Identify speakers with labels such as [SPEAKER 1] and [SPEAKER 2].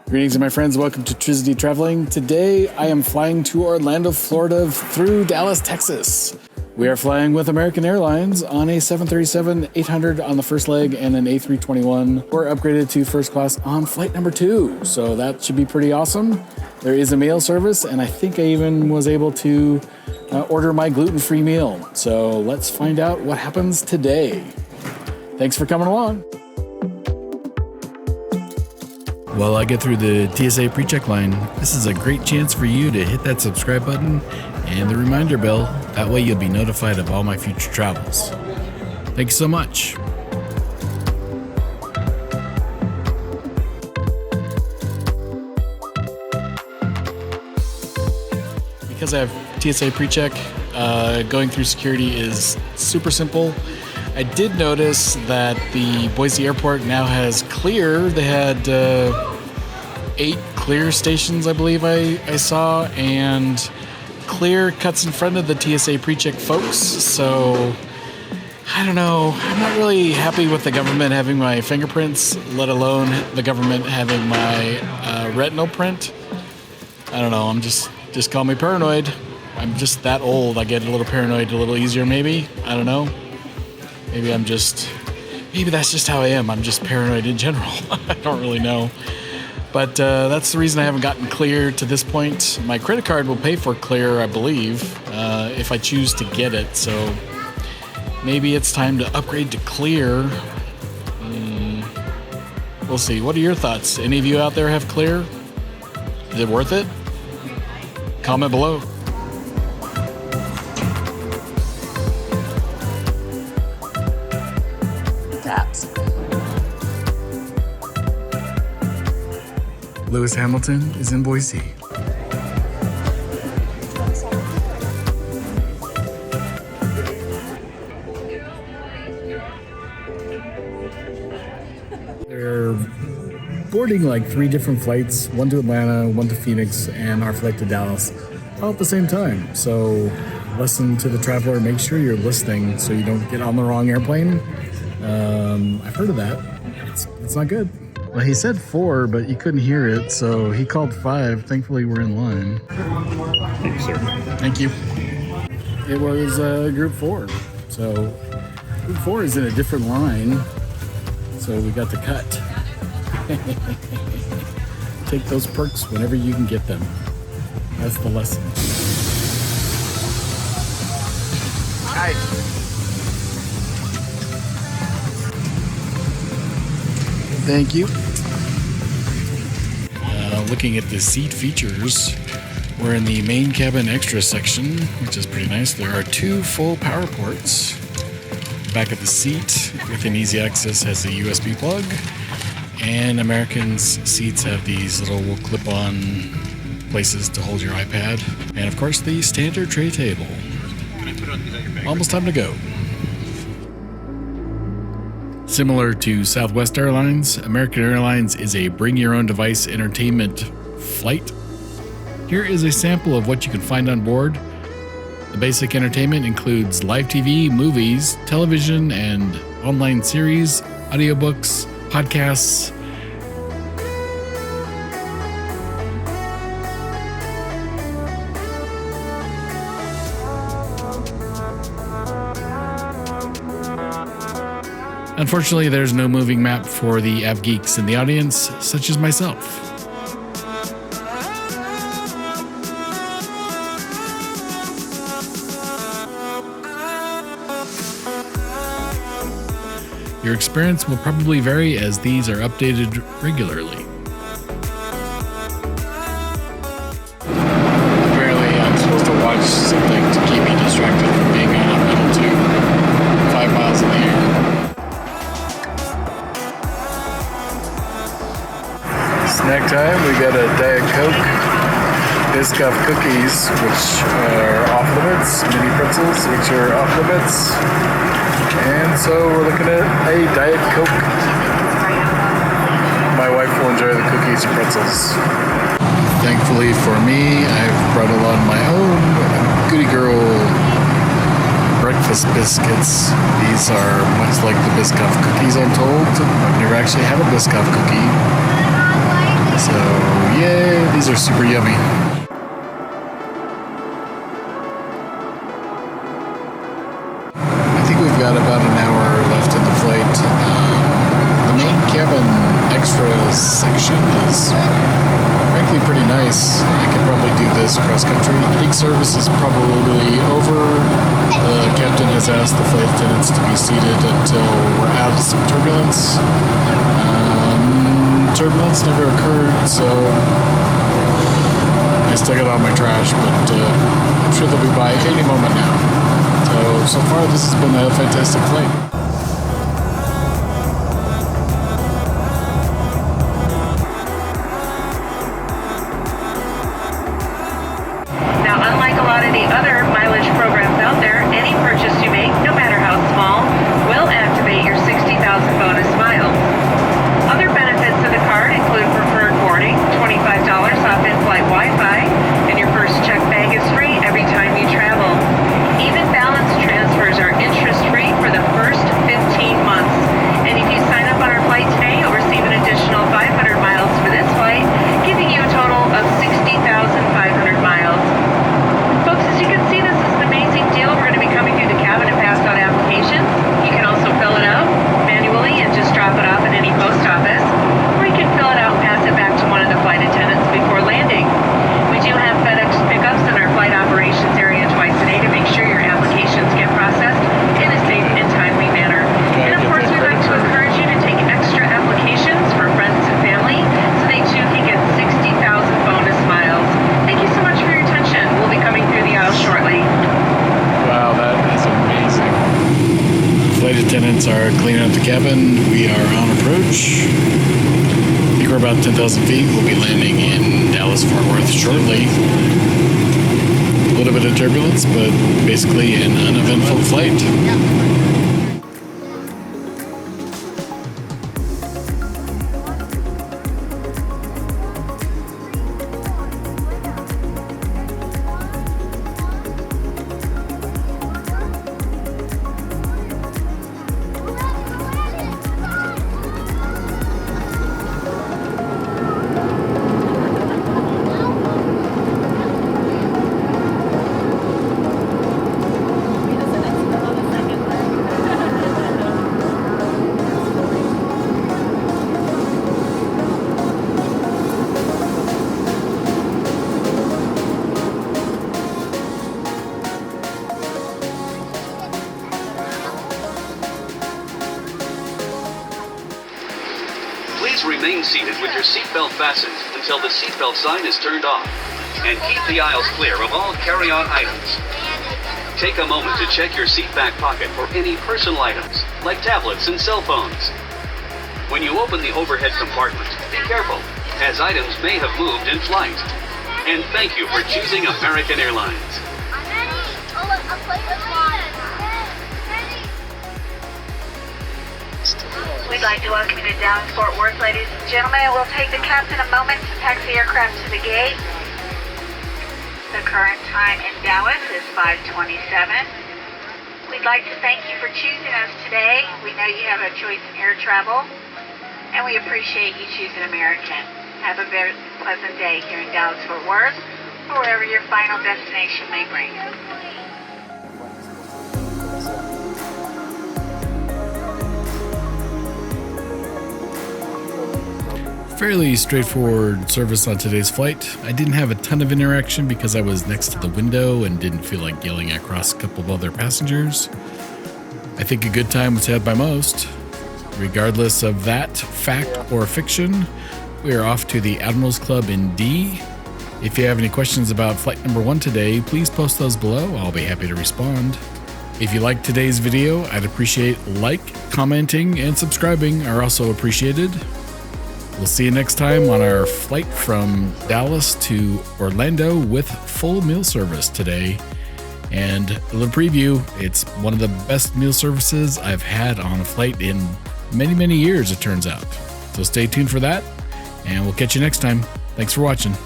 [SPEAKER 1] Greetings, my friends. Welcome to Trizity Traveling. Today, I am flying to Orlando, Florida through Dallas, Texas. We are flying with American Airlines on a 737-800 on the first leg and an A321. We're upgraded to first class on flight number 2, so that should be pretty awesome. There is a mail service, and I think I even was able to order my gluten-free meal. So let's find out what happens today. Thanks for coming along. While I get through the TSA pre-check line, this is a great chance for you to hit that subscribe button and the reminder bell. That way you'll be notified of all my future travels. Thanks so much. Because I have TSA pre-check, going through security is super simple. I did notice that the Boise airport now has clear. They had 8 clear stations, I believe I saw, and clear cuts in front of the TSA pre-check folks. So I don't know. I'm not really happy with the government having my fingerprints, let alone the government having my retinal print. I don't know. Just call me paranoid. I'm just that old. I get a little paranoid a little easier, maybe. I don't know. Maybe that's just how I am. I'm just paranoid in general. I don't really know. But that's the reason I haven't gotten clear to this point. My credit card will pay for clear, I believe, if I choose to get it. So maybe it's time to upgrade to clear. We'll see. What are your thoughts? Any of you out there have clear? Is it worth it? Comment below. Lewis Hamilton is in Boise. They're boarding like 3 different flights, one to Atlanta, one to Phoenix, and our flight to Dallas, all at the same time. So listen to the traveler, make sure you're listening so you don't get on the wrong airplane. I've heard of that. It's not good. Well, he said 4, but you couldn't hear it, so he called 5. Thankfully, we're in line.
[SPEAKER 2] Thank you, sir.
[SPEAKER 1] Thank you. It was group 4. So group 4 is in a different line, so we got to cut. Take those perks whenever you can get them. That's the lesson. Hi. Thank you. Looking at the seat features, we're in the main cabin extra section, which is pretty nice. There are 2 full power ports. Back of the seat within easy access has a USB plug, and American's seats have these little clip-on places to hold your iPad, and of course the standard tray table. Almost time to go. Similar to Southwest Airlines, American Airlines is a bring-your-own-device entertainment flight. Here is a sample of what you can find on board. The basic entertainment includes live TV, movies, television, and online series, audiobooks, podcasts. Unfortunately, there's no moving map for the app geeks in the audience, such as myself. Your experience will probably vary as these are updated regularly. Apparently, I'm supposed to watch something to keep me distracted from being on a metal tube 5 miles in the air. Snack time, we got a Diet Coke, Biscoff cookies, which are off limits, mini pretzels, which are off limits, and so we're looking at a Diet Coke. My wife will enjoy the cookies and pretzels. Thankfully for me, I've brought along my own Goody Girl breakfast biscuits. These are much like the Biscoff cookies, I'm told. I've never actually had a Biscoff cookie. So These are super yummy. I think we've got about an hour left in the flight. The main cabin extra section is frankly pretty nice. I could probably do this cross country. I think service is probably over. The captain has asked the flight attendants to be seated until we're out of some turbulence. Turbulence never occurred, so I still got all my trash, but I'm sure they'll be by any moment now. So far this has been a fantastic flight.
[SPEAKER 3] Now, unlike a lot of the other mileage programs out there, any purchase you make, no matter how small, will activate your 60,000 bonus miles. Other benefits of the card include preferred boarding, $25 off in-flight Wi-Fi, and your first check bag is free every time you travel. Even balance transfers are interest-free for the first 15 months. And if you sign up on our flight today, you'll receive an additional 500 miles for this flight, giving you a total of 60,500 miles. Folks, as you can see, this is an amazing deal. We're going to be coming through the cabin to pass out applications. You can also fill it out manually and just drop it off at any post office, or you can fill it out and pass it back to one of the flight attendants before landing. We do have FedEx pickups in our flight operations area twice a day to make sure your applications get processed in a safe and timely manner. And of course, we'd like to encourage you to take extra applications for friends and family so they too can get 60,000 bonus miles. Thank you so much for your attention. We'll be coming through the aisle shortly.
[SPEAKER 1] Wow, that is amazing. Flight attendants are cleaning up the cabin. We are on approach. I think we're about 10,000 feet. We'll be landing in Dallas, Fort Worth shortly. A little bit of turbulence, but basically an uneventful flight.
[SPEAKER 4] Please remain seated with your seatbelt fastened until the seatbelt sign is turned off, and keep the aisles clear of all carry-on items. Take a moment to check your seat back pocket for any personal items, like tablets and cell phones. When you open the overhead compartment, be careful, as items may have moved in flight. And thank you for choosing American Airlines.
[SPEAKER 3] We'd like to welcome you to Dallas Fort Worth, ladies and gentlemen. It will take the captain a moment to taxi the aircraft to the gate. The current time in Dallas is 5:27. We'd like to thank you for choosing us today. We know you have a choice in air travel, and we appreciate you choosing American. Have a very pleasant day here in Dallas Fort Worth, or wherever your final destination may bring you.
[SPEAKER 1] Fairly straightforward service on today's flight. I didn't have a ton of interaction because I was next to the window and didn't feel like yelling across a couple of other passengers. I think a good time was had by most. Regardless of that, fact or fiction, we are off to the Admirals Club in D. If you have any questions about flight number 1 today, please post those below. I'll be happy to respond. If you liked today's video, I'd appreciate commenting, and subscribing are also appreciated. We'll see you next time on our flight from Dallas to Orlando with full meal service today. And a little preview, it's one of the best meal services I've had on a flight in many, many years, it turns out. So stay tuned for that, and we'll catch you next time. Thanks for watching.